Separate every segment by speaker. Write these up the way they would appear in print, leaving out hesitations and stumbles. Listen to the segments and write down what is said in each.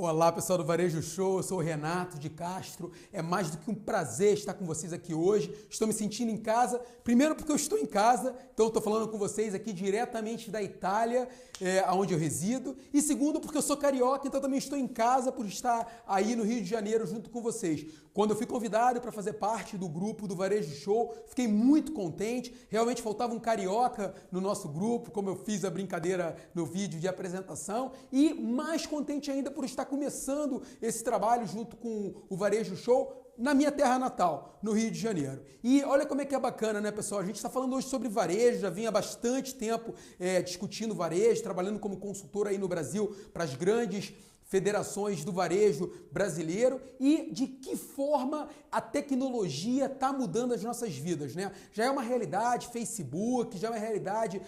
Speaker 1: Olá, pessoal do Varejo Show, eu sou o Renato de Castro. É mais do que um prazer estar com vocês aqui hoje. Estou me sentindo em casa, primeiro porque eu estou em casa, então estou falando com vocês aqui diretamente da Itália, onde eu resido. E segundo porque eu sou carioca, então também estou em casa por estar aí no Rio de Janeiro junto com vocês. Quando eu fui convidado para fazer parte do grupo do Varejo Show, fiquei muito contente. Realmente faltava um carioca no nosso grupo, como eu fiz a brincadeira no vídeo de apresentação. E mais contente ainda por estar começando esse trabalho junto com o Varejo Show na minha terra natal, no Rio de Janeiro. E olha como é que é bacana, né, pessoal? A gente está falando hoje sobre varejo, já vinha há bastante tempo discutindo varejo, trabalhando como consultor aí no Brasil para as grandes federações do varejo brasileiro e de que forma a tecnologia está mudando as nossas vidas, né? Já é uma realidade Facebook, já é uma realidade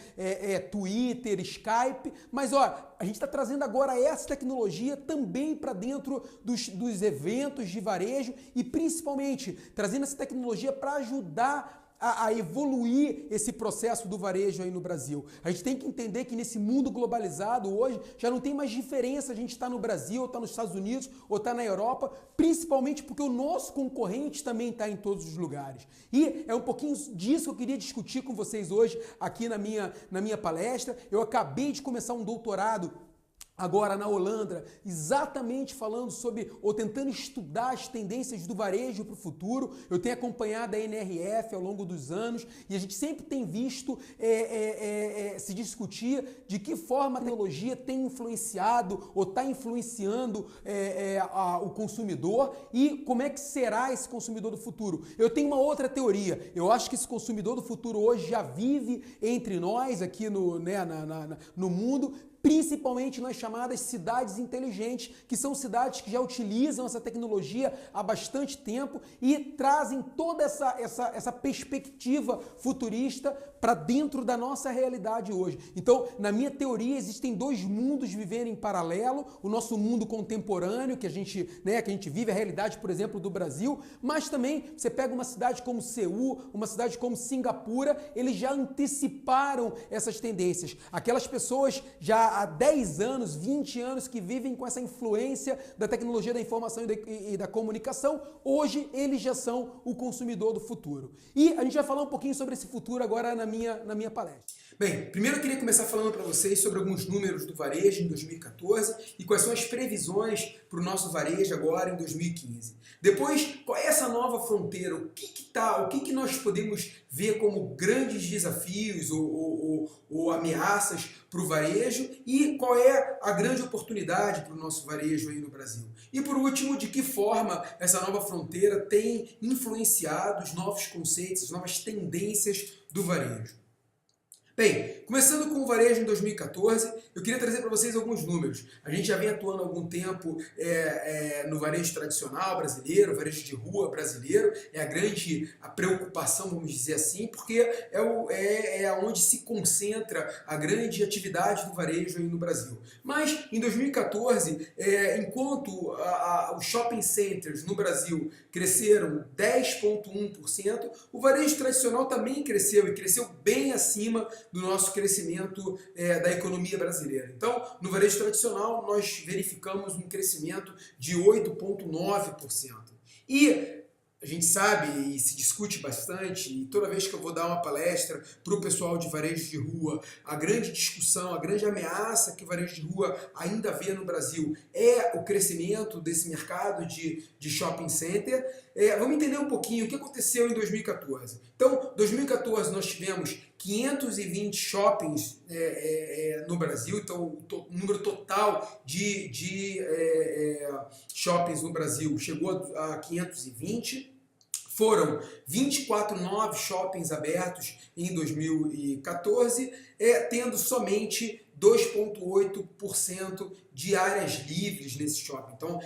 Speaker 1: Twitter, Skype, mas ó, a gente está trazendo agora essa tecnologia também para dentro dos eventos de varejo e principalmente trazendo essa tecnologia para ajudar a evoluir esse processo do varejo aí no Brasil. A gente tem que entender que nesse mundo globalizado hoje já não tem mais diferença a gente estar no Brasil, ou estar nos Estados Unidos, ou estar na Europa, principalmente porque o nosso concorrente também está em todos os lugares. E é um pouquinho disso que eu queria discutir com vocês hoje aqui na minha palestra. Eu acabei de começar um doutorado agora na Holanda, exatamente falando sobre, ou tentando estudar as tendências do varejo para o futuro. Eu tenho acompanhado a NRF ao longo dos anos e a gente sempre tem visto se discutir de que forma a tecnologia tem influenciado ou está influenciando o consumidor e como é que será esse consumidor do futuro. Eu tenho uma outra teoria. Eu acho que esse consumidor do futuro hoje já vive entre nós aqui no mundo, principalmente nas chamadas cidades inteligentes, que são cidades que já utilizam essa tecnologia há bastante tempo e trazem toda essa perspectiva futurista para dentro da nossa realidade hoje. Então, na minha teoria, existem dois mundos vivendo em paralelo, o nosso mundo contemporâneo, que a gente vive, a realidade, por exemplo, do Brasil, mas também você pega uma cidade como Seul, uma cidade como Singapura, eles já anteciparam essas tendências. Aquelas pessoas já há 10 anos, 20 anos que vivem com essa influência da tecnologia da informação e da comunicação, hoje eles já são o consumidor do futuro. E a gente vai falar um pouquinho sobre esse futuro agora na minha palestra. Bem, primeiro eu queria começar falando para vocês sobre alguns números do varejo em 2014 e quais são as previsões para o nosso varejo agora em 2015. Depois, qual é essa nova fronteira? O que nós podemos ver como grandes desafios ou ameaças para o varejo e qual é a grande oportunidade para o nosso varejo aí no Brasil. E por último, de que forma essa nova fronteira tem influenciado os novos conceitos, as novas tendências do varejo. Bem, começando com o varejo em 2014, eu queria trazer para vocês alguns números. A gente já vem atuando há algum tempo no varejo tradicional brasileiro, varejo de rua brasileiro, é a preocupação, vamos dizer assim, porque é onde se concentra a grande atividade do varejo aí no Brasil. Mas em 2014, enquanto os shopping centers no Brasil cresceram 10,1%, o varejo tradicional também cresceu e cresceu bem acima do nosso crescimento da economia brasileira. Então, no varejo tradicional, nós verificamos um crescimento de 8,9%. E a gente sabe e se discute bastante, e toda vez que eu vou dar uma palestra para o pessoal de varejo de rua, a grande discussão, a grande ameaça que o varejo de rua ainda vê no Brasil é o crescimento desse mercado de shopping center. Vamos entender um pouquinho o que aconteceu em 2014. Então, em 2014 nós tivemos 520 shoppings no Brasil, então o número total de shoppings no Brasil chegou a 520. Foram 24 novos shoppings abertos em 2014, tendo somente 2,8% de áreas livres nesse shopping. Então,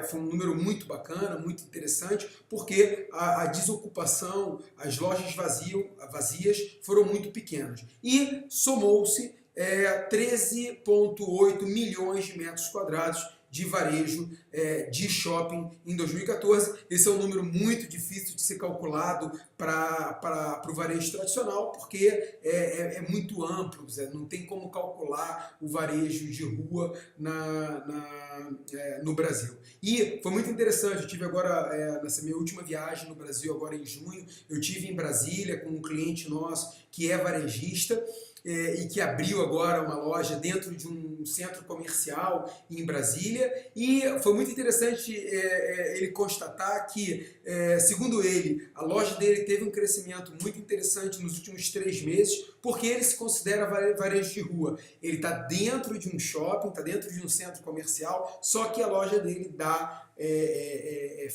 Speaker 1: foi um número muito bacana, muito interessante, porque a desocupação, as lojas vazias foram muito pequenas. E somou-se 13,8 milhões de metros quadrados de varejo de shopping em 2014. Esse é um número muito difícil de ser calculado para o varejo tradicional, porque é muito amplo, não tem como calcular o varejo de rua no Brasil. E foi muito interessante, eu tive agora, nessa minha última viagem no Brasil, agora em junho, eu tive em Brasília com um cliente nosso que é varejista, e que abriu agora uma loja dentro de um centro comercial em Brasília, e foi muito interessante ele constatar que, segundo ele, a loja dele teve um crescimento muito interessante nos últimos 3 meses, porque ele se considera varejo de rua. Ele está dentro de um shopping, está dentro de um centro comercial, só que a loja dele dá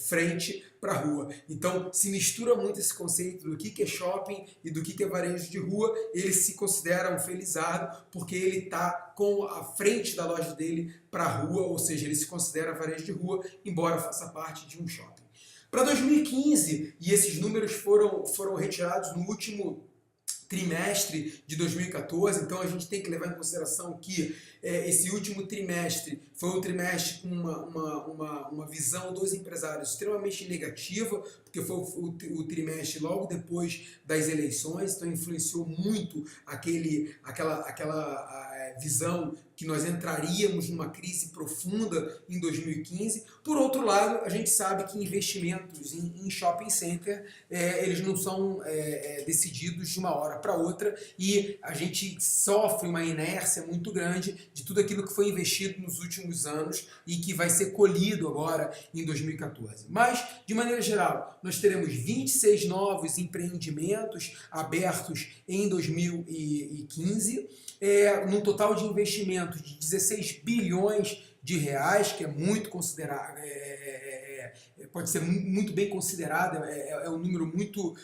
Speaker 1: frente para a rua. Então se mistura muito esse conceito do que é shopping e do que é varejo de rua. Ele se considera um felizardo porque ele está com a frente da loja dele para a rua, ou seja, ele se considera varejo de rua, embora faça parte de um shopping. Para 2015, e esses números foram retirados no último trimestre de 2014, então a gente tem que levar em consideração que esse último trimestre foi um trimestre com uma visão dos empresários extremamente negativa, porque foi o trimestre logo depois das eleições, então influenciou muito aquela visão que nós entraríamos numa crise profunda em 2015. Por outro lado, a gente sabe que investimentos em shopping center, eles não são decididos de uma hora para outra, e a gente sofre uma inércia muito grande de tudo aquilo que foi investido nos últimos anos e que vai ser colhido agora em 2014. Mas, de maneira geral, nós teremos 26 novos empreendimentos abertos em 2015, num total de investimento de 16 bilhões de reais, que é muito considerado, pode ser muito bem considerado, é um número muito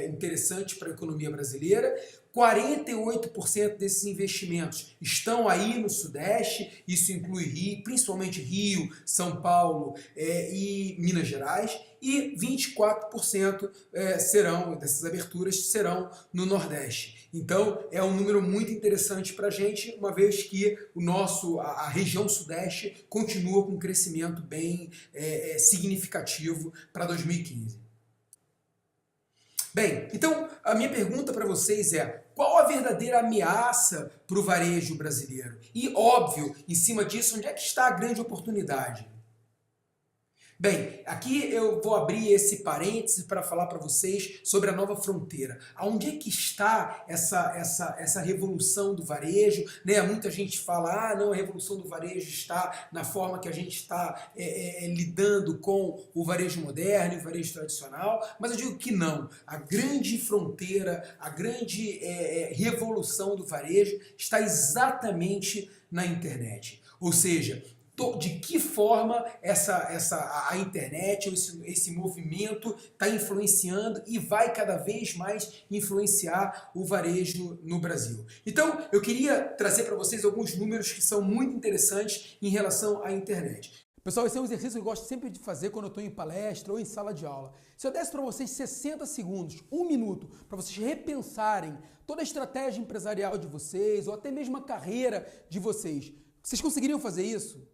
Speaker 1: interessante para a economia brasileira. 48% desses investimentos estão aí no Sudeste, isso inclui Rio, principalmente Rio, São Paulo e Minas Gerais, e 24% dessas aberturas serão no Nordeste. Então é um número muito interessante para a gente, uma vez que a região Sudeste continua com um crescimento bem significativo para 2015. Bem, então a minha pergunta para vocês é: qual a verdadeira ameaça para o varejo brasileiro? E, óbvio, em cima disso, onde é que está a grande oportunidade? Bem, aqui eu vou abrir esse parênteses para falar para vocês sobre a nova fronteira. Aonde é que está essa revolução do varejo? Né? Muita gente fala, não, a revolução do varejo está na forma que a gente está lidando com o varejo moderno e o varejo tradicional, mas eu digo que não. A grande fronteira, a grande revolução do varejo está exatamente na internet. Ou seja, de que forma a internet, esse movimento está influenciando e vai cada vez mais influenciar o varejo no Brasil. Então, eu queria trazer para vocês alguns números que são muito interessantes em relação à internet. Pessoal, esse é um exercício que eu gosto sempre de fazer quando eu estou em palestra ou em sala de aula. Se eu desse para vocês 60 segundos, 1 minuto, para vocês repensarem toda a estratégia empresarial de vocês ou até mesmo a carreira de vocês conseguiriam fazer isso?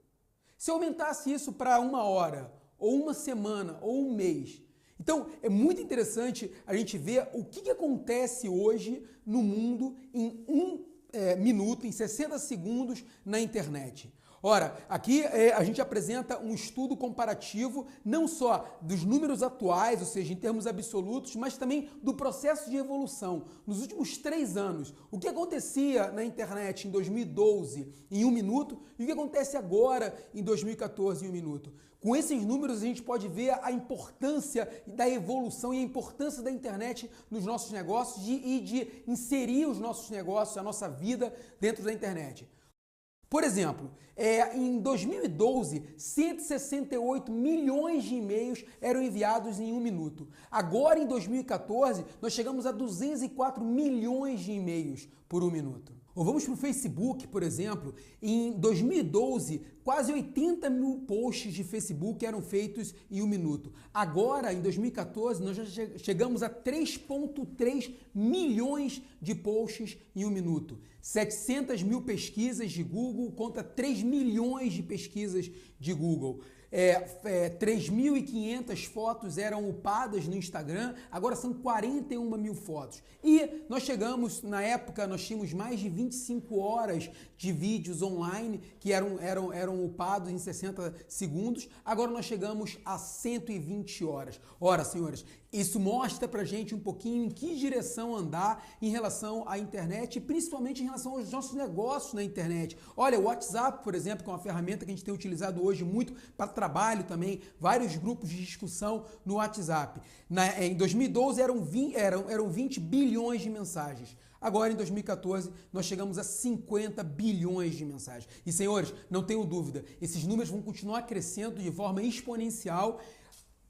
Speaker 1: Se eu aumentasse isso para 1 hora, ou 1 semana, ou 1 mês. Então, é muito interessante a gente ver o que acontece hoje no mundo em 1 minuto, em 60 segundos na internet. Ora, aqui a gente apresenta um estudo comparativo não só dos números atuais, ou seja, em termos absolutos, mas também do processo de evolução. Nos últimos 3 anos, o que acontecia na internet em 2012 em 1 minuto e o que acontece agora em 2014 em 1 minuto. Com esses números a gente pode ver a importância da evolução e a importância da internet nos nossos negócios e de inserir os nossos negócios, a nossa vida dentro da internet. Por exemplo, em 2012, 168 milhões de e-mails eram enviados em 1 minuto. Agora, em 2014, nós chegamos a 204 milhões de e-mails por 1 minuto. Ou vamos para o Facebook, por exemplo, em 2012, quase 80 mil posts de Facebook eram feitos em 1 minuto. Agora, em 2014, nós já chegamos a 3,3 milhões de posts em 1 minuto. 700 mil pesquisas de Google contra 3 milhões de pesquisas de Google. 3.500 fotos eram upadas no Instagram, agora são 41 mil fotos. E nós chegamos, na época, nós tínhamos mais de 25 horas de vídeos online que eram upados em 60 segundos, agora nós chegamos a 120 horas. Ora, senhores, isso mostra pra gente um pouquinho em que direção andar em relação à internet e principalmente em relação aos nossos negócios na internet. Olha, o WhatsApp, por exemplo, que é uma ferramenta que a gente tem utilizado hoje muito para trabalho também, vários grupos de discussão no WhatsApp. Em 2012 eram 20 bilhões de mensagens. Agora, em 2014, nós chegamos a 50 bilhões de mensagens. E, senhores, não tenho dúvida, esses números vão continuar crescendo de forma exponencial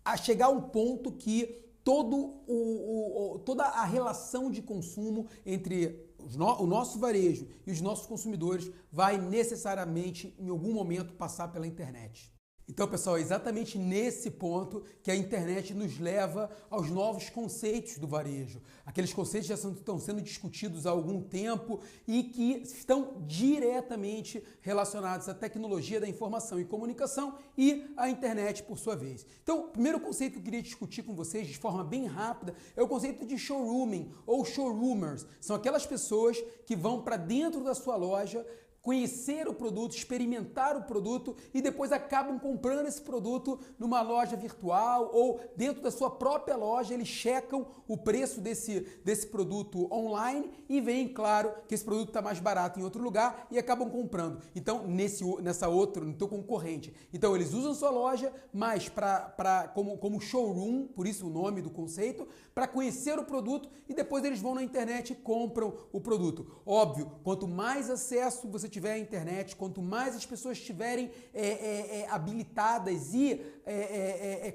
Speaker 1: a chegar ao ponto que toda a relação de consumo entre o nosso varejo e os nossos consumidores vai necessariamente, em algum momento, passar pela internet. Então, pessoal, é exatamente nesse ponto que a internet nos leva aos novos conceitos do varejo. Aqueles conceitos já estão sendo discutidos há algum tempo e que estão diretamente relacionados à tecnologia da informação e comunicação e à internet, por sua vez. Então, o primeiro conceito que eu queria discutir com vocês de forma bem rápida é o conceito de showrooming ou showroomers. São aquelas pessoas que vão para dentro da sua loja, conhecer o produto, experimentar o produto e depois acabam comprando esse produto numa loja virtual ou dentro da sua própria loja, eles checam o preço desse produto online e veem, claro, que esse produto está mais barato em outro lugar e acabam comprando. Então, no teu concorrente. Então, eles usam sua loja, mas como showroom, por isso o nome do conceito, para conhecer o produto e depois eles vão na internet e compram o produto. Óbvio, quanto mais acesso você tiver à internet, quanto mais as pessoas estiverem habilitadas e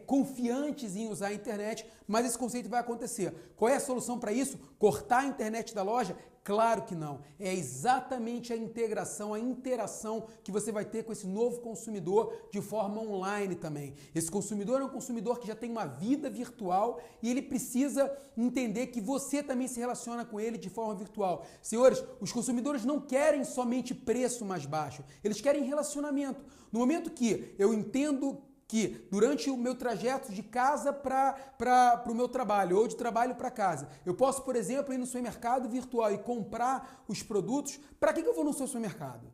Speaker 1: confiantes em usar a internet, mais esse conceito vai acontecer. Qual é a solução para isso? Cortar a internet da loja? Claro que não. É exatamente a integração, a interação que você vai ter com esse novo consumidor de forma online também. Esse consumidor é um consumidor que já tem uma vida virtual e ele precisa entender que você também se relaciona com ele de forma virtual. Senhores, os consumidores não querem somente preço mais baixo, eles querem relacionamento. No momento que eu entendo que durante o meu trajeto de casa para o meu trabalho ou de trabalho para casa, eu posso, por exemplo, ir no supermercado virtual e comprar os produtos. Para que eu vou no seu supermercado?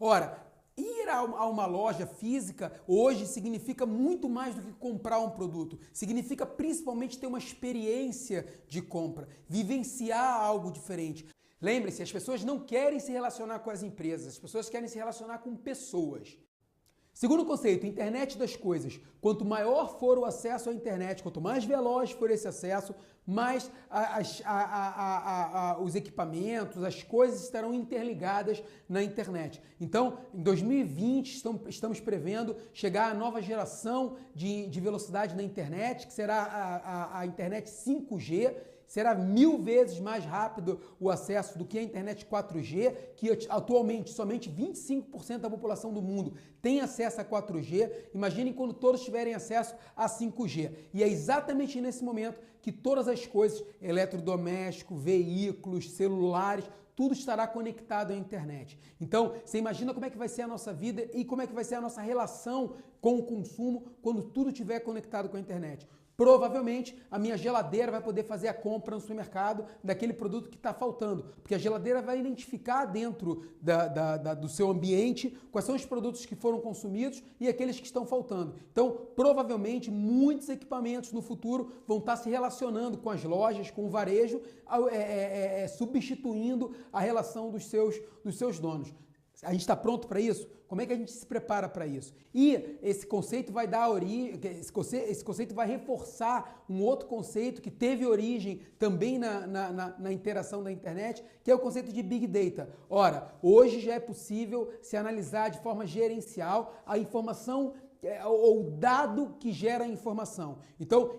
Speaker 1: Ora, ir a uma loja física hoje significa muito mais do que comprar um produto. Significa principalmente ter uma experiência de compra, vivenciar algo diferente. Lembre-se, as pessoas não querem se relacionar com as empresas, as pessoas querem se relacionar com pessoas. Segundo conceito, internet das coisas. Quanto maior for o acesso à internet, quanto mais veloz for esse acesso, mais os equipamentos, as coisas estarão interligadas na internet. Então, em 2020, estamos prevendo chegar à nova geração de velocidade na internet, que será a internet 5G. Será 1000 vezes mais rápido o acesso do que a internet 4G, que atualmente somente 25% da população do mundo tem acesso a 4G. Imaginem quando todos tiverem acesso a 5G. E é exatamente nesse momento que todas as coisas, eletrodoméstico, veículos, celulares, tudo estará conectado à internet. Então, você imagina como é que vai ser a nossa vida e como é que vai ser a nossa relação com o consumo quando tudo estiver conectado com a internet. Provavelmente a minha geladeira vai poder fazer a compra no supermercado daquele produto que está faltando, porque a geladeira vai identificar dentro do seu ambiente quais são os produtos que foram consumidos e aqueles que estão faltando. Então, provavelmente muitos equipamentos no futuro vão estar se relacionando com as lojas, com o varejo, substituindo a relação dos seus donos. A gente está pronto para isso? Como é que a gente se prepara para isso? E esse conceito vai dar origem, esse conceito vai reforçar um outro conceito que teve origem também na interação da internet, que é o conceito de Big Data. Ora, hoje já é possível se analisar de forma gerencial a informação ou dado que gera a informação. Então,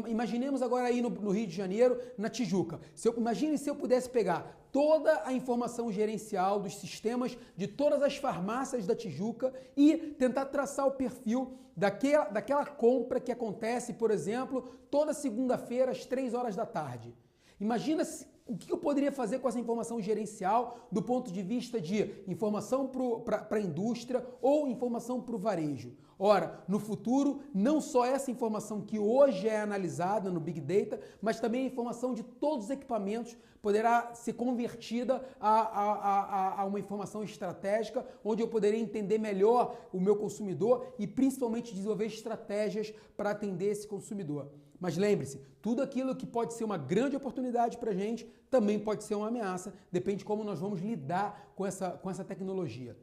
Speaker 1: imaginemos agora aí no Rio de Janeiro, na Tijuca. Imagine se eu pudesse pegar toda a informação gerencial dos sistemas de todas as farmácias da Tijuca e tentar traçar o perfil daquela compra que acontece, por exemplo, toda segunda-feira às 3 horas da tarde. Imagina o que eu poderia fazer com essa informação gerencial do ponto de vista de informação para a indústria ou informação para o varejo? Ora, no futuro, não só essa informação que hoje é analisada no Big Data, mas também a informação de todos os equipamentos poderá ser convertida a uma informação estratégica, onde eu poderei entender melhor o meu consumidor e principalmente desenvolver estratégias para atender esse consumidor. Mas lembre-se, tudo aquilo que pode ser uma grande oportunidade para a gente também pode ser uma ameaça, depende de como nós vamos lidar com essa tecnologia.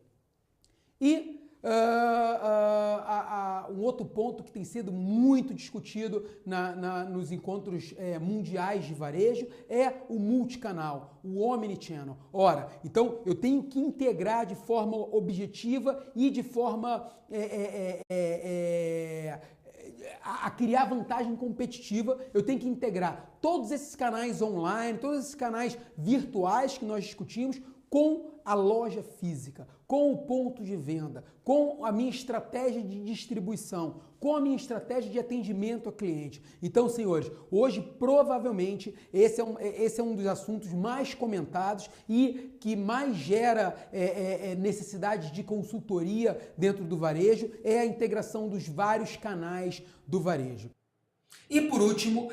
Speaker 1: E um outro ponto que tem sido muito discutido nos encontros mundiais de varejo é o multicanal, o omnichannel. Ora, então eu tenho que integrar de forma objetiva e de forma a criar vantagem competitiva, eu tenho que integrar todos esses canais online, todos esses canais virtuais que nós discutimos com a loja física, com o ponto de venda, com a minha estratégia de distribuição, com a minha estratégia de atendimento ao cliente. Então, senhores, hoje provavelmente esse é um dos assuntos mais comentados e que mais gera necessidade de consultoria dentro do varejo, é a integração dos vários canais do varejo. E por último,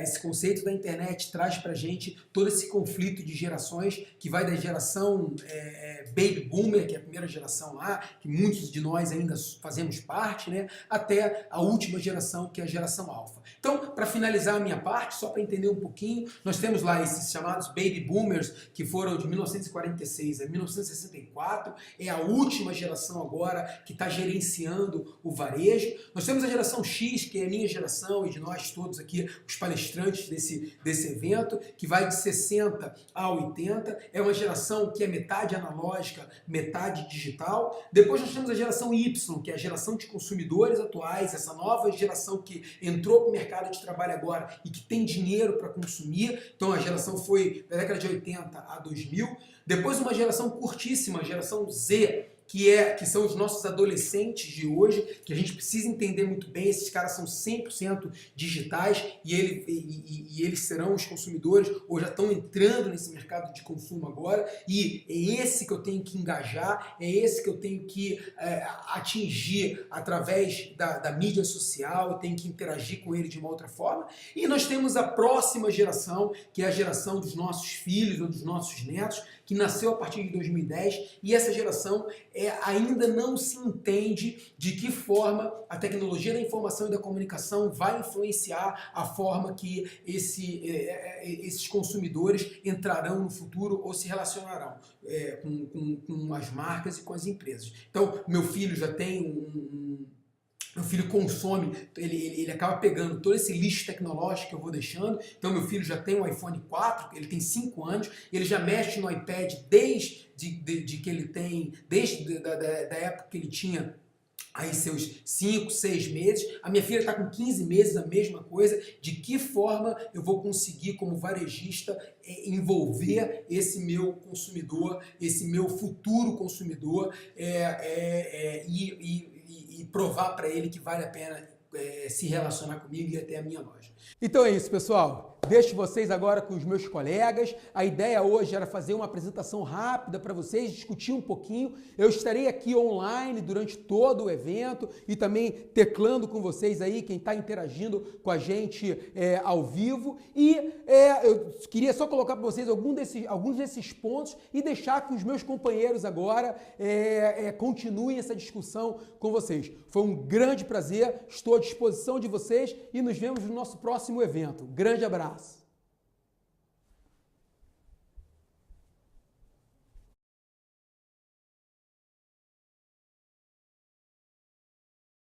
Speaker 1: esse conceito da internet traz para a gente todo esse conflito de gerações que vai da geração Baby Boomer, que é a primeira geração lá, que muitos de nós ainda fazemos parte, né, até a última geração, que é a geração Alpha. Então, para finalizar a minha parte, só para entender um pouquinho, nós temos lá esses chamados Baby Boomers, que foram de 1946 a 1964, é a última geração agora que está gerenciando o varejo. Nós temos a geração X, que é a minha geração, e de nós todos aqui, os palestrantes desse evento, que vai de 60 a 80, é uma geração que é metade analógica, metade digital. Depois nós temos a geração Y, que é a geração de consumidores atuais, essa nova geração que entrou para o mercado de trabalho agora e que tem dinheiro para consumir. Então a geração foi da década de 80 a 2000. Depois uma geração curtíssima, a geração Z, que são os nossos adolescentes de hoje, que a gente precisa entender muito bem. Esses caras são 100% digitais e eles serão os consumidores, ou já estão entrando nesse mercado de consumo agora, e é esse que eu tenho que engajar, é esse que eu tenho que atingir através da mídia social, eu tenho que interagir com ele de uma outra forma. E nós temos a próxima geração, que é a geração dos nossos filhos ou dos nossos netos, que nasceu a partir de 2010, e essa geração ainda não se entende de que forma a tecnologia da informação e da comunicação vai influenciar a forma que esses consumidores entrarão no futuro ou se relacionarão com as marcas e com as empresas. Então, meu filho já tem meu filho consome, ele acaba pegando todo esse lixo tecnológico que eu vou deixando. Então meu filho já tem um iPhone 4, ele tem 5 anos, ele já mexe no iPad desde da época que ele tinha aí seus 5, 6 meses. A minha filha está com 15 meses, a mesma coisa. De que forma eu vou conseguir, como varejista, envolver esse meu consumidor, esse meu futuro consumidor e provar para ele que vale a pena se relacionar comigo e ir até a minha loja. Então é isso, pessoal. Deixo vocês agora com os meus colegas. A ideia hoje era fazer uma apresentação rápida para vocês, discutir um pouquinho. Eu estarei aqui online durante todo o evento e também teclando com vocês aí, quem está interagindo com a gente ao vivo. E eu queria só colocar para vocês alguns desses pontos e deixar que os meus companheiros agora continuem essa discussão com vocês. Foi um grande prazer, estou à disposição de vocês e nos vemos no nosso próximo evento. Grande abraço!